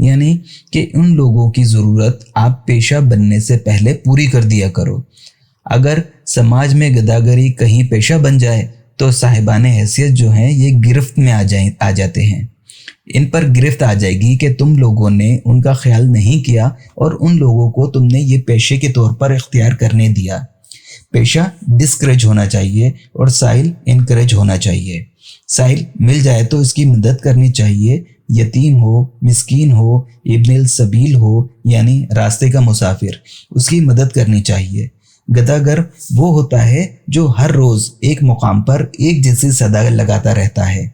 یعنی کہ ان لوگوں کی ضرورت آپ پیشہ بننے سے پہلے پوری کر دیا کرو۔ اگر سماج میں گداگری کہیں پیشہ بن جائے تو صاحبان حیثیت جو ہیں یہ گرفت میں آ جاتے ہیں۔ ان پر گرفت آ جائے گی کہ تم لوگوں نے ان کا خیال نہیں کیا اور ان لوگوں کو تم نے یہ پیشے کے طور پر اختیار کرنے دیا۔ پیشہ ڈسکریج ہونا چاہیے اور سائل انکریج ہونا چاہیے۔ سائل مل جائے تو اس کی مدد کرنی چاہیے، یتیم ہو، مسکین ہو، ابن السبیل ہو یعنی راستے کا مسافر، اس کی مدد کرنی چاہیے۔ گداگر وہ ہوتا ہے جو ہر روز ایک مقام پر ایک جیسی صدا لگاتا رہتا ہے۔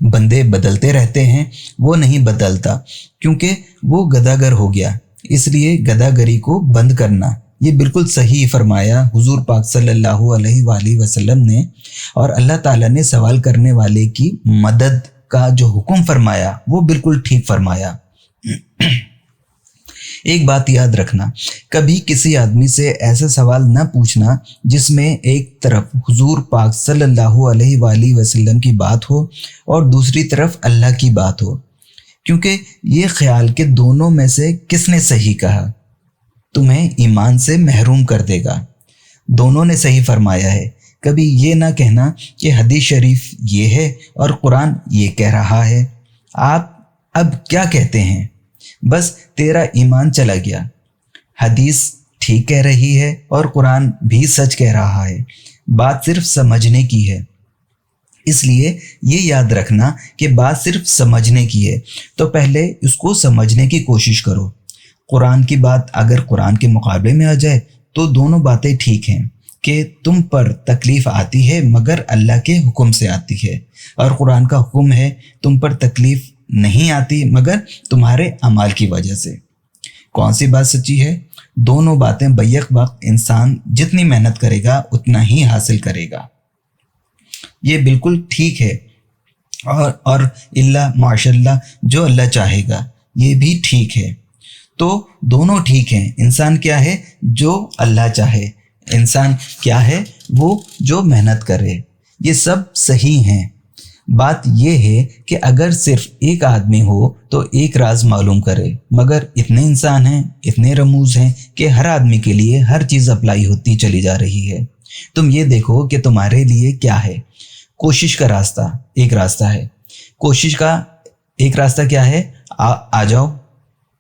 بندے بدلتے رہتے ہیں، وہ نہیں بدلتا کیونکہ وہ گداگر ہو گیا۔ اس لیے گداگری کو بند کرنا، یہ بالکل صحیح فرمایا حضور پاک صلی اللہ علیہ وآلہ وسلم نے، اور اللہ تعالیٰ نے سوال کرنے والے کی مدد کا جو حکم فرمایا وہ بالکل ٹھیک فرمایا۔ ایک بات یاد رکھنا، کبھی کسی آدمی سے ایسا سوال نہ پوچھنا جس میں ایک طرف حضور پاک صلی اللہ علیہ وآلہ وسلم کی بات ہو اور دوسری طرف اللہ کی بات ہو، کیونکہ یہ خیال کہ دونوں میں سے کس نے صحیح کہا تمہیں ایمان سے محروم کر دے گا۔ دونوں نے صحیح فرمایا ہے۔ کبھی یہ نہ کہنا کہ حدیث شریف یہ ہے اور قرآن یہ کہہ رہا ہے، آپ اب کیا کہتے ہیں؟ بس تیرا ایمان چلا گیا۔ حدیث ٹھیک کہہ رہی ہے اور قرآن بھی سچ کہہ رہا ہے، بات صرف سمجھنے کی ہے۔ اس لیے یہ یاد رکھنا کہ بات صرف سمجھنے کی ہے تو پہلے اس کو سمجھنے کی کوشش کرو۔ قرآن کی بات اگر قرآن کے مقابلے میں آ جائے تو دونوں باتیں ٹھیک ہیں کہ تم پر تکلیف آتی ہے مگر اللہ کے حکم سے آتی ہے، اور قرآن کا حکم ہے تم پر تکلیف نہیں آتی مگر تمہارے اعمال کی وجہ سے۔ کون سی بات سچی ہے؟ دونوں باتیں بیک وقت انسان جتنی محنت کرے گا اتنا ہی حاصل کرے گا، یہ بالکل ٹھیک ہے۔ اور اللہ ماشاء اللہ جو اللہ چاہے گا یہ بھی ٹھیک ہے۔ تو دونوں ٹھیک ہیں۔ انسان کیا ہے؟ جو اللہ چاہے۔ انسان کیا ہے؟ وہ جو محنت کرے۔ یہ سب صحیح ہیں۔ بات یہ ہے کہ اگر صرف ایک آدمی ہو تو ایک راز معلوم کرے، مگر اتنے انسان ہیں، اتنے رموز ہیں کہ ہر آدمی کے لیے ہر چیز اپلائی ہوتی چلی جا رہی ہے۔ تم یہ دیکھو کہ تمہارے لیے کیا ہے۔ کوشش کا راستہ ایک راستہ ہے۔ کوشش کا ایک راستہ کیا ہے؟ آ جاؤ،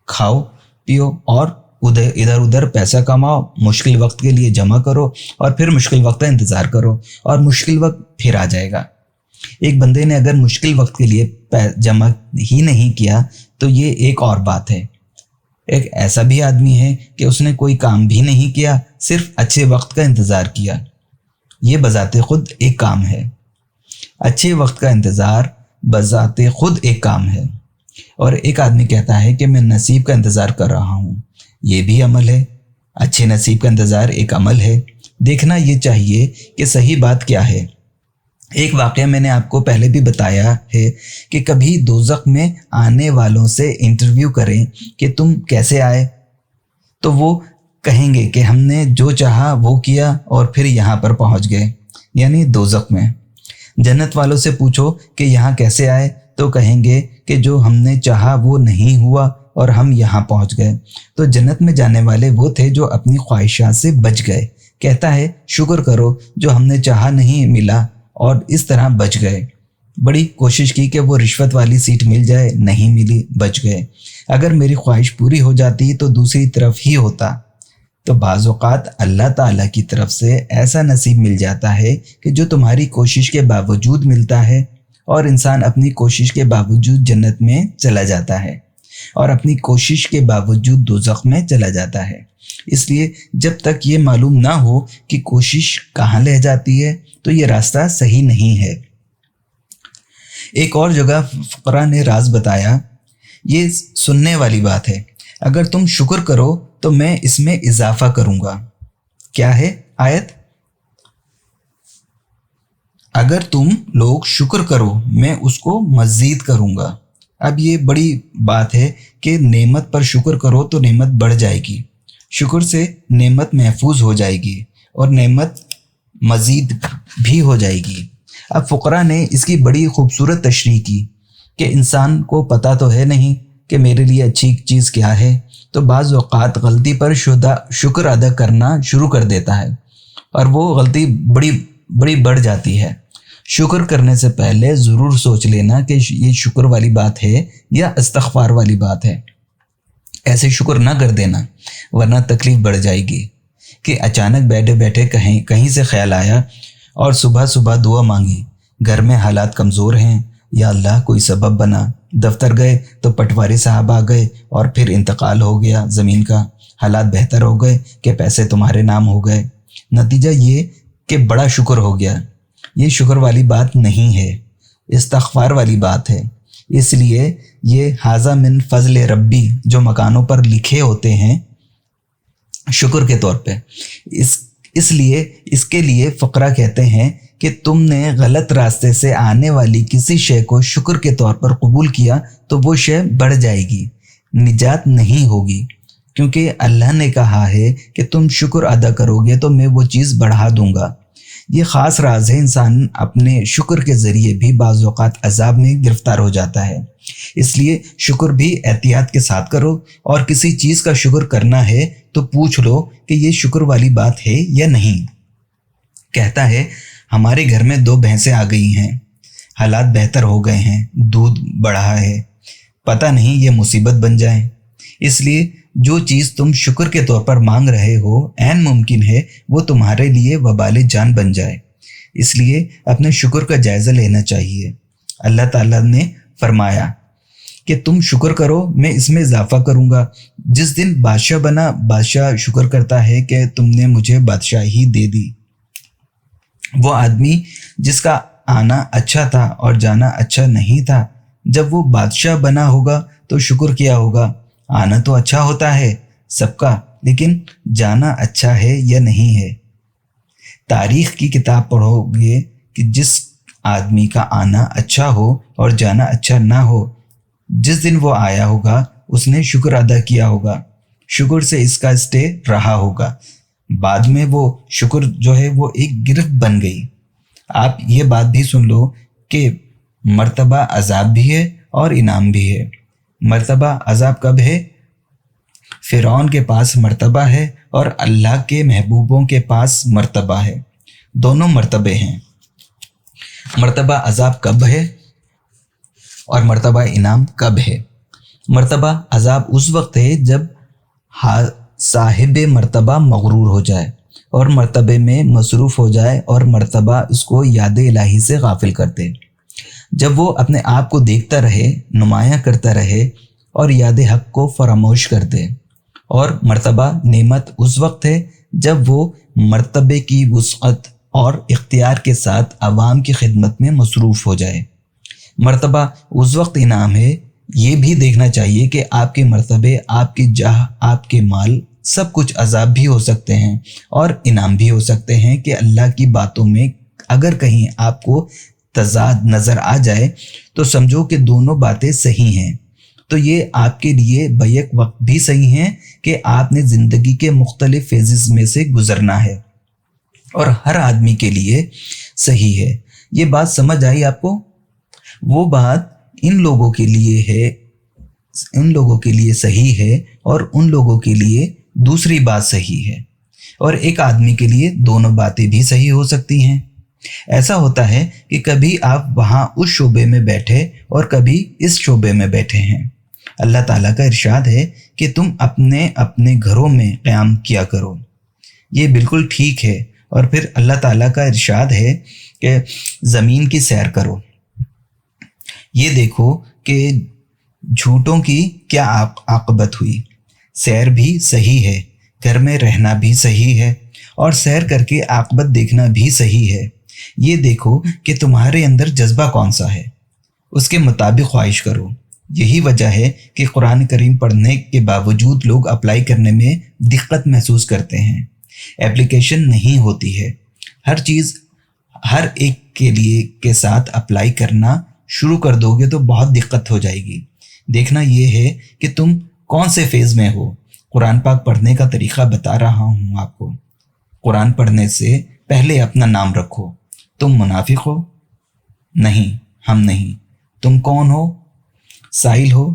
کھاؤ پیو اور ادھر ادھر پیسہ کماؤ، مشکل وقت کے لیے جمع کرو اور پھر مشکل وقت کا انتظار کرو اور مشکل وقت پھر آ جائے گا۔ ایک بندے نے اگر مشکل وقت کے لیے جمع ہی نہیں کیا تو یہ ایک اور بات ہے۔ ایک ایسا بھی آدمی ہے کہ اس نے کوئی کام بھی نہیں کیا، صرف اچھے وقت کا انتظار کیا۔ یہ بذات خود ایک کام ہے۔ اچھے وقت کا انتظار بذات خود ایک کام ہے۔ اور ایک آدمی کہتا ہے کہ میں نصیب کا انتظار کر رہا ہوں، یہ بھی عمل ہے۔ اچھے نصیب کا انتظار ایک عمل ہے۔ دیکھنا یہ چاہیے کہ صحیح بات کیا ہے۔ ایک واقعہ میں نے آپ کو پہلے بھی بتایا ہے کہ کبھی دوزخ میں آنے والوں سے انٹرویو کریں کہ تم کیسے آئے، تو وہ کہیں گے کہ ہم نے جو چاہا وہ کیا اور پھر یہاں پر پہنچ گئے، یعنی دوزخ میں۔ جنت والوں سے پوچھو کہ یہاں کیسے آئے تو کہیں گے کہ جو ہم نے چاہا وہ نہیں ہوا اور ہم یہاں پہنچ گئے۔ تو جنت میں جانے والے وہ تھے جو اپنی خواہشات سے بچ گئے۔ کہتا ہے شکر کرو جو ہم نے چاہا نہیں ملا اور اس طرح بچ گئے۔ بڑی کوشش کی کہ وہ رشوت والی سیٹ مل جائے، نہیں ملی، بچ گئے۔ اگر میری خواہش پوری ہو جاتی تو دوسری طرف ہی ہوتا۔ تو بعض اوقات اللہ تعالیٰ کی طرف سے ایسا نصیب مل جاتا ہے کہ جو تمہاری کوشش کے باوجود ملتا ہے، اور انسان اپنی کوشش کے باوجود جنت میں چلا جاتا ہے اور اپنی کوشش کے باوجود دوزخ میں چلا جاتا ہے۔ اس لیے جب تک یہ معلوم نہ ہو کہ کوشش کہاں لے جاتی ہے تو یہ راستہ صحیح نہیں ہے۔ ایک اور جگہ فقراء نے راز بتایا، یہ سننے والی بات ہے، اگر تم شکر کرو تو میں اس میں اضافہ کروں گا۔ کیا ہے آیت؟ اگر تم لوگ شکر کرو میں اس کو مزید کروں گا۔ اب یہ بڑی بات ہے کہ نعمت پر شکر کرو تو نعمت بڑھ جائے گی، شکر سے نعمت محفوظ ہو جائے گی اور نعمت مزید بھی ہو جائے گی۔ اب فقراء نے اس کی بڑی خوبصورت تشریح کی کہ انسان کو پتہ تو ہے نہیں کہ میرے لیے اچھی چیز کیا ہے تو بعض اوقات غلطی پر شکر ادا کرنا شروع کر دیتا ہے اور وہ غلطی بڑی بڑھ جاتی ہے۔ شکر کرنے سے پہلے ضرور سوچ لینا کہ یہ شکر والی بات ہے یا استغفار والی بات ہے۔ ایسے شکر نہ کر دینا ورنہ تکلیف بڑھ جائے گی کہ اچانک بیٹھے بیٹھے کہیں سے خیال آیا اور صبح صبح دعا مانگی، گھر میں حالات کمزور ہیں، یا اللہ کوئی سبب بنا، دفتر گئے تو پٹواری صاحب آ گئے اور پھر انتقال ہو گیا زمین کا، حالات بہتر ہو گئے کہ پیسے تمہارے نام ہو گئے، نتیجہ یہ کہ بڑا شکر ہو گیا۔ یہ شکر والی بات نہیں ہے، استغفار والی بات ہے۔ اس لیے یہ ھذا من فضل ربی جو مکانوں پر لکھے ہوتے ہیں شکر کے طور پہ، اس کے لیے فقرہ کہتے ہیں کہ تم نے غلط راستے سے آنے والی کسی شے کو شکر کے طور پر قبول کیا تو وہ شے بڑھ جائے گی، نجات نہیں ہوگی، کیونکہ اللہ نے کہا ہے کہ تم شکر ادا کرو گے تو میں وہ چیز بڑھا دوں گا۔ یہ خاص راز ہے، انسان اپنے شکر کے ذریعے بھی بعض اوقات عذاب میں گرفتار ہو جاتا ہے۔ اس لیے شکر بھی احتیاط کے ساتھ کرو، اور کسی چیز کا شکر کرنا ہے تو پوچھ لو کہ یہ شکر والی بات ہے یا نہیں۔ کہتا ہے ہمارے گھر میں 2 بھینسیں آ گئی ہیں، حالات بہتر ہو گئے ہیں، دودھ بڑھا ہے، پتہ نہیں یہ مصیبت بن جائے۔ اس لیے جو چیز تم شکر کے طور پر مانگ رہے ہو عین ممکن ہے وہ تمہارے لیے وبال جان بن جائے۔ اس لیے اپنے شکر کا جائزہ لینا چاہیے۔ اللہ تعالیٰ نے فرمایا کہ تم شکر کرو میں اس میں اضافہ کروں گا۔ جس دن بادشاہ بنا، بادشاہ شکر کرتا ہے کہ تم نے مجھے بادشاہی دے دی۔ وہ آدمی جس کا آنا اچھا تھا اور جانا اچھا نہیں تھا، جب وہ بادشاہ بنا ہوگا تو شکر کیا ہوگا۔ آنا تو اچھا ہوتا ہے سب کا، لیکن جانا اچھا ہے یا نہیں ہے۔ تاریخ کی کتاب پڑھو گے کہ جس آدمی کا آنا اچھا ہو اور جانا اچھا نہ ہو، جس دن وہ آیا ہوگا اس نے شکر ادا کیا ہوگا، شکر سے اس کا اسٹے رہا ہوگا، بعد میں وہ شکر جو ہے وہ ایک گرفت بن گئی۔ آپ یہ بات بھی سن لو کہ مرتبہ عذاب بھی ہے اور انعام بھی ہے۔ مرتبہ عذاب کب ہے؟ فرعون کے پاس مرتبہ ہے اور اللہ کے محبوبوں کے پاس مرتبہ ہے، دونوں مرتبے ہیں۔ مرتبہ عذاب کب ہے اور مرتبہ انعام کب ہے؟ مرتبہ عذاب اس وقت ہے جب صاحب مرتبہ مغرور ہو جائے اور مرتبے میں مصروف ہو جائے اور مرتبہ اس کو یاد الہی سے غافل کر دے، جب وہ اپنے آپ کو دیکھتا رہے، نمایاں کرتا رہے اور یاد حق کو فراموش کر دے۔ اور مرتبہ نعمت اس وقت ہے جب وہ مرتبے کی وسعت اور اختیار کے ساتھ عوام کی خدمت میں مصروف ہو جائے۔ مرتبہ اس وقت انعام ہے، یہ بھی دیکھنا چاہیے کہ آپ کے مرتبے، آپ کی جاہ، آپ کے مال، سب کچھ عذاب بھی ہو سکتے ہیں اور انعام بھی ہو سکتے ہیں کہ اللہ کی باتوں میں اگر کہیں آپ کو تضاد نظر آ جائے تو سمجھو کہ دونوں باتیں صحیح ہیں، تو یہ آپ کے لیے بیک وقت بھی صحیح ہیں کہ آپ نے زندگی کے مختلف فیزز میں سے گزرنا ہے، اور ہر آدمی کے لیے صحیح ہے۔ یہ بات سمجھ آئی آپ کو؟ وہ بات ان لوگوں کے لیے ہے، ان لوگوں کے لیے صحیح ہے اور ان لوگوں کے لیے دوسری بات صحیح ہے، اور ایک آدمی کے لیے دونوں باتیں بھی صحیح ہو سکتی ہیں۔ ایسا ہوتا ہے کہ کبھی آپ وہاں اس شعبے میں بیٹھے اور کبھی اس شعبے میں بیٹھے ہیں۔ اللہ تعالیٰ کا ارشاد ہے کہ تم اپنے اپنے گھروں میں قیام کیا کرو، یہ بالکل ٹھیک ہے۔ اور پھر اللہ تعالیٰ کا ارشاد ہے کہ زمین کی سیر کرو، یہ دیکھو کہ جھوٹوں کی کیا عاقبت ہوئی۔ سیر بھی صحیح ہے، گھر میں رہنا بھی صحیح ہے، اور سیر کر کے عاقبت دیکھنا بھی صحیح ہے۔ یہ دیکھو کہ تمہارے اندر جذبہ کون سا ہے، اس کے مطابق خواہش کرو۔ یہی وجہ ہے کہ قرآن کریم پڑھنے کے باوجود لوگ اپلائی کرنے میں دقت محسوس کرتے ہیں۔ اپلیکیشن نہیں ہوتی ہے، ہر چیز ہر ایک کے لیے کے ساتھ اپلائی کرنا شروع کر دو گے تو بہت دقت ہو جائے گی۔ دیکھنا یہ ہے کہ تم کون سے فیز میں ہو۔ قرآن پاک پڑھنے کا طریقہ بتا رہا ہوں آپ کو۔ قرآن پڑھنے سے پہلے اپنا نام رکھو۔ تم منافق ہو؟ نہیں، ہم نہیں۔ تم کون ہو؟ سائل ہو؟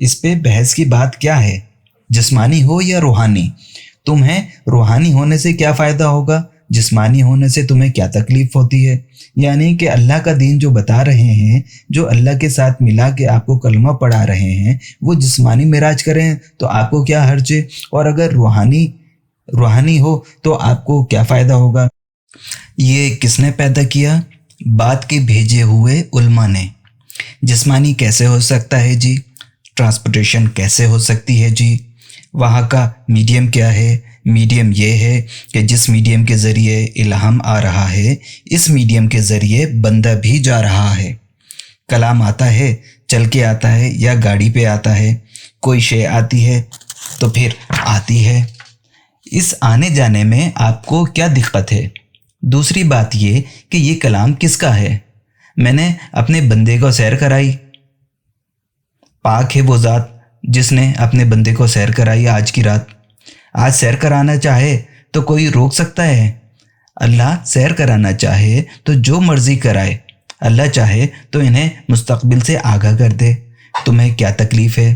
اس پہ بحث کی بات کیا ہے، جسمانی ہو یا روحانی؟ تمہیں روحانی ہونے سے کیا فائدہ ہوگا، جسمانی ہونے سے تمہیں کیا تکلیف ہوتی ہے؟ یعنی کہ اللہ کا دین جو بتا رہے ہیں، جو اللہ کے ساتھ ملا کے آپ کو کلمہ پڑھا رہے ہیں، وہ جسمانی معراج کریں تو آپ کو کیا حرج ہے، اور اگر روحانی ہو تو آپ کو کیا فائدہ ہوگا؟ یہ کس نے پیدا کیا؟ بات کے بھیجے ہوئے علماء نے۔ جسمانی کیسے ہو سکتا ہے جی؟ ٹرانسپورٹیشن کیسے ہو سکتی ہے جی؟ وہاں کا میڈیم کیا ہے؟ میڈیم یہ ہے کہ جس میڈیم کے ذریعے الہام آ رہا ہے، اس میڈیم کے ذریعے بندہ بھی جا رہا ہے۔ کلام آتا ہے، چل کے آتا ہے یا گاڑی پہ آتا ہے، کوئی شے آتی ہے تو پھر آتی ہے۔ اس آنے جانے میں آپ کو کیا دقت ہے؟ دوسری بات یہ کہ یہ کلام کس کا ہے؟ میں نے اپنے بندے کو سیر کرائی۔ پاک ہے وہ ذات جس نے اپنے بندے کو سیر کرائی آج کی رات۔ آج سیر کرانا چاہے تو کوئی روک سکتا ہے؟ اللہ سیر کرانا چاہے تو جو مرضی کرائے، اللہ چاہے تو انہیں مستقبل سے آگاہ کر دے۔ تمہیں کیا تکلیف ہے؟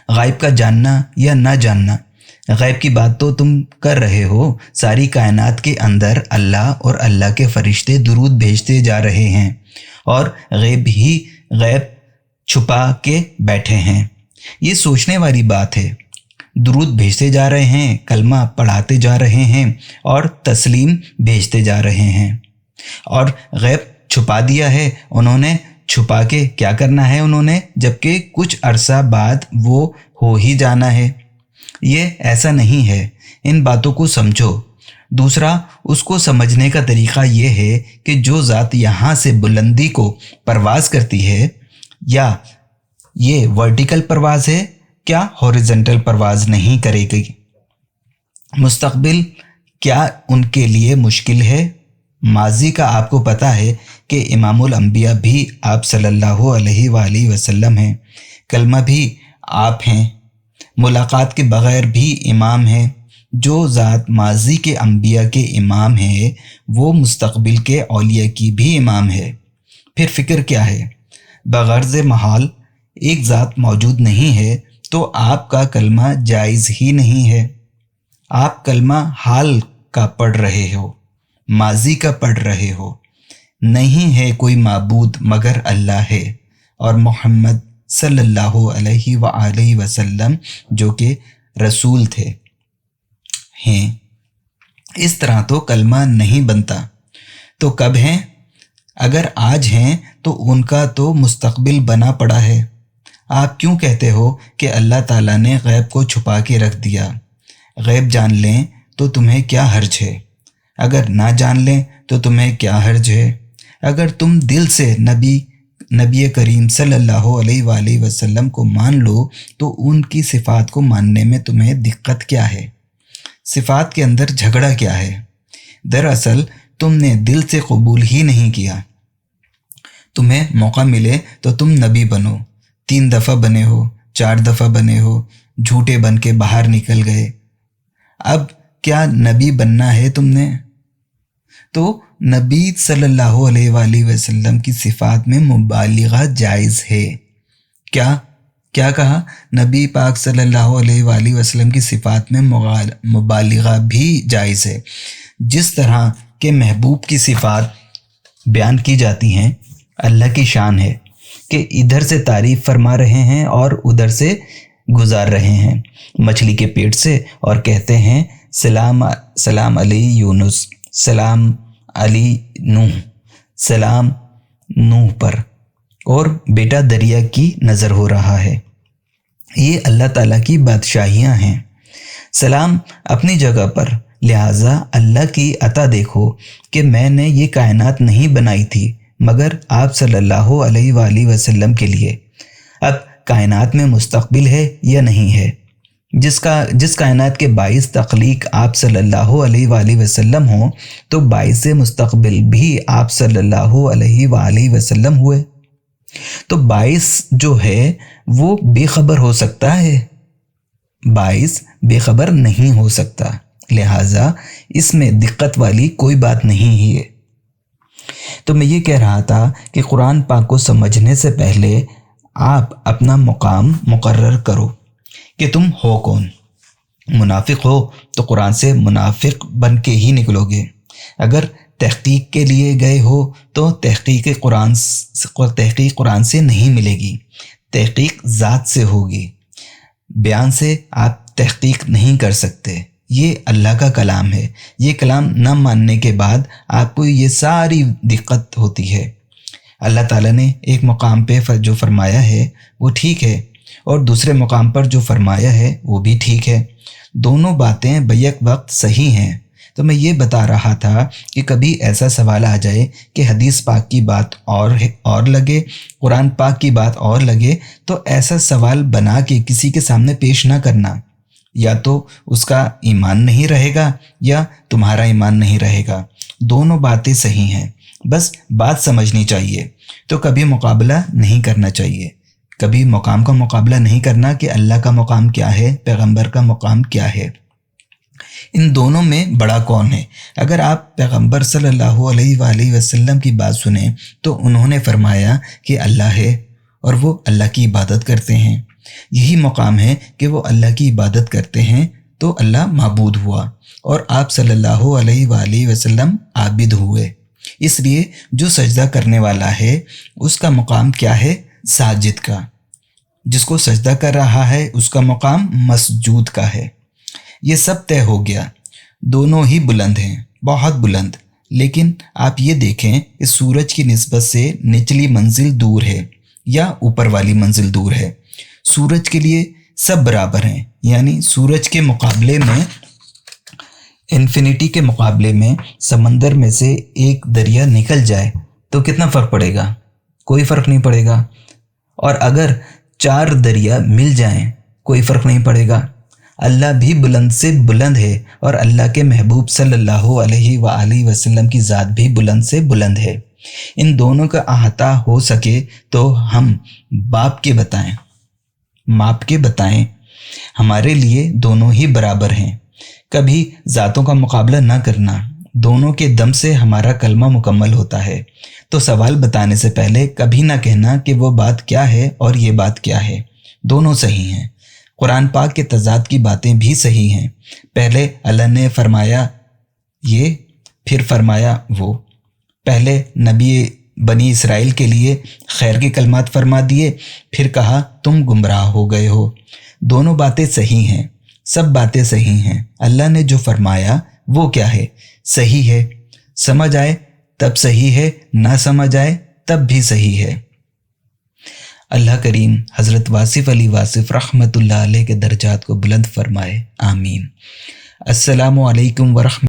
غائب کا جاننا یا نہ جاننا، غیب کی بات تو تم کر رہے ہو۔ ساری کائنات کے اندر اللہ اور اللہ کے فرشتے درود بھیجتے جا رہے ہیں، اور غیب چھپا کے بیٹھے ہیں۔ یہ سوچنے والی بات ہے۔ درود بھیجتے جا رہے ہیں، کلمہ پڑھاتے جا رہے ہیں اور تسلیم بھیجتے جا رہے ہیں، اور غیب چھپا دیا ہے انہوں نے۔ چھپا کے کیا کرنا ہے انہوں نے، جبکہ کچھ عرصہ بعد وہ ہو ہی جانا ہے۔ یہ ایسا نہیں ہے، ان باتوں کو سمجھو۔ دوسرا، اس کو سمجھنے کا طریقہ یہ ہے کہ جو ذات یہاں سے بلندی کو پرواز کرتی ہے، یا یہ ورٹیکل پرواز ہے، کیا ہاریزونٹل پرواز نہیں کرے گی؟ مستقبل کیا ان کے لیے مشکل ہے؟ ماضی کا آپ کو پتہ ہے کہ امام الانبیاء بھی آپ صلی اللہ علیہ وآلہ وسلم ہیں، کلمہ بھی آپ ہیں، ملاقات کے بغیر بھی امام ہیں۔ جو ذات ماضی کے انبیاء کے امام ہے، وہ مستقبل کے اولیاء کی بھی امام ہے۔ پھر فکر کیا ہے؟ بغرض محال ایک ذات موجود نہیں ہے تو آپ کا کلمہ جائز ہی نہیں ہے۔ آپ کلمہ حال کا پڑھ رہے ہو، ماضی کا پڑھ رہے ہو۔ نہیں ہے کوئی معبود مگر اللہ ہے، اور محمد صلی اللہ علیہ وآلہ وسلم جو کہ رسول تھے ہیں۔ اس طرح تو کلمہ نہیں بنتا۔ تو کب ہیں؟ اگر آج ہیں تو ان کا تو مستقبل بنا پڑا ہے۔ آپ کیوں کہتے ہو کہ اللہ تعالیٰ نے غیب کو چھپا کے رکھ دیا؟ غیب جان لیں تو تمہیں کیا حرج ہے؟ اگر نہ جان لیں تو تمہیں کیا حرج ہے؟ اگر تم دل سے نبی کریم صلی اللہ علیہ وآلہ وسلم کو مان لو تو ان کی صفات کو ماننے میں تمہیں دقت کیا ہے؟ صفات کے اندر جھگڑا کیا ہے؟ دراصل تم نے دل سے قبول ہی نہیں کیا۔ تمہیں موقع ملے تو تم نبی بنو، 3 دفعہ بنے ہو، 4 دفعہ بنے ہو، جھوٹے بن کے باہر نکل گئے۔ اب کیا نبی بننا ہے تم نے؟ تو نبی صلی اللہ علیہ وآلہ وسلم کی صفات میں مبالغہ جائز ہے۔ کیا کہا؟ نبی پاک صلی اللہ علیہ وآلہ وسلم کی صفات میں مبالغہ بھی جائز ہے۔ جس طرح کہ محبوب کی صفات بیان کی جاتی ہیں، اللہ کی شان ہے کہ ادھر سے تعریف فرما رہے ہیں اور ادھر سے گزار رہے ہیں مچھلی کے پیٹ سے، اور کہتے ہیں سلام علی یونس، سلام علی نوح، سلام نوح پر، اور بیٹا دریا کی نظر ہو رہا ہے۔ یہ اللہ تعالیٰ کی بادشاہیاں ہیں۔ سلام اپنی جگہ پر، لہٰذا اللہ کی عطا دیکھو کہ میں نے یہ کائنات نہیں بنائی تھی مگر آپ صلی اللہ علیہ وآلہ وسلم کے لیے۔ اب کائنات میں مستقبل ہے یا نہیں ہے؟ جس کائنات کے باعث تخلیق آپ صلی اللہ علیہ وآلہ وسلم ہوں تو باعث مستقبل بھی آپ صلی اللہ علیہ وآلہ وسلم ہوئے۔ تو باعث جو ہے وہ بے خبر ہو سکتا ہے؟ باعث بے خبر نہیں ہو سکتا، لہٰذا اس میں دقت والی کوئی بات نہیں ہے۔ تو میں یہ کہہ رہا تھا کہ قرآن پاک کو سمجھنے سے پہلے آپ اپنا مقام مقرر کرو کہ تم ہو کون۔ منافق ہو تو قرآن سے منافق بن کے ہی نکلو گے۔ اگر تحقیق کے لیے گئے ہو تو تحقیق قرآن سے نہیں ملے گی، تحقیق ذات سے ہوگی۔ بیان سے آپ تحقیق نہیں کر سکتے، یہ اللہ کا کلام ہے۔ یہ کلام نہ ماننے کے بعد آپ کو یہ ساری دقت ہوتی ہے۔ اللہ تعالیٰ نے ایک مقام پہ جو فرمایا ہے وہ ٹھیک ہے، اور دوسرے مقام پر جو فرمایا ہے وہ بھی ٹھیک ہے۔ دونوں باتیں بیک وقت صحیح ہیں۔ تو میں یہ بتا رہا تھا کہ کبھی ایسا سوال آ جائے کہ حدیث پاک کی بات اور لگے، قرآن پاک کی بات اور لگے، تو ایسا سوال بنا کے کسی کے سامنے پیش نہ کرنا۔ یا تو اس کا ایمان نہیں رہے گا یا تمہارا ایمان نہیں رہے گا۔ دونوں باتیں صحیح ہیں، بس بات سمجھنی چاہیے۔ تو کبھی مقابلہ نہیں کرنا چاہیے، کبھی مقام کا مقابلہ نہیں کرنا کہ اللہ کا مقام کیا ہے، پیغمبر کا مقام کیا ہے، ان دونوں میں بڑا کون ہے۔ اگر آپ پیغمبر صلی اللہ علیہ وآلہ وسلم کی بات سنیں تو انہوں نے فرمایا کہ اللہ ہے اور وہ اللہ کی عبادت کرتے ہیں۔ یہی مقام ہے کہ وہ اللہ کی عبادت کرتے ہیں تو اللہ معبود ہوا، اور آپ صلی اللہ علیہ وآلہ وسلم عابد ہوئے۔ اس لیے جو سجدہ کرنے والا ہے اس کا مقام کیا ہے؟ ساجد کا۔ جس کو سجدہ کر رہا ہے اس کا مقام مسجود کا ہے۔ یہ سب طے ہو گیا، دونوں ہی بلند ہیں، بہت بلند۔ لیکن آپ یہ دیکھیں کہ سورج کی نسبت سے نچلی منزل دور ہے یا اوپر والی منزل دور ہے۔ سورج کے لیے سب برابر ہیں، یعنی سورج کے مقابلے میں، انفینٹی کے مقابلے میں سمندر میں سے ایک دریا نکل جائے تو کتنا فرق پڑے گا؟ کوئی فرق نہیں پڑے گا۔ اور اگر 4 دریا مل جائیں کوئی فرق نہیں پڑے گا۔ اللہ بھی بلند سے بلند ہے، اور اللہ کے محبوب صلی اللہ علیہ وآلہ وسلم کی ذات بھی بلند سے بلند ہے۔ ان دونوں کا احاطہ ہو سکے تو ہم باپ کے بتائیں، ماپ کے بتائیں، ہمارے لیے دونوں ہی برابر ہیں۔ کبھی ذاتوں کا مقابلہ نہ کرنا، دونوں کے دم سے ہمارا کلمہ مکمل ہوتا ہے۔ تو سوال بتانے سے پہلے کبھی نہ کہنا کہ وہ بات کیا ہے اور یہ بات کیا ہے، دونوں صحیح ہیں۔ قرآن پاک کے تضاد کی باتیں بھی صحیح ہیں۔ پہلے اللہ نے فرمایا یہ، پھر فرمایا وہ۔ پہلے نبی بنی اسرائیل کے لیے خیر کے کلمات فرما دیے، پھر کہا تم گمراہ ہو گئے ہو۔ دونوں باتیں صحیح ہیں، سب باتیں صحیح ہیں۔ اللہ نے جو فرمایا وہ کیا ہے؟ صحیح ہے۔ سمجھ آئے تب صحیح ہے، نہ سمجھ آئے تب بھی صحیح ہے۔ اللہ کریم حضرت واصف علی واصف رحمۃ اللہ علیہ کے درجات کو بلند فرمائے، آمین۔ السلام علیکم ورحمۃ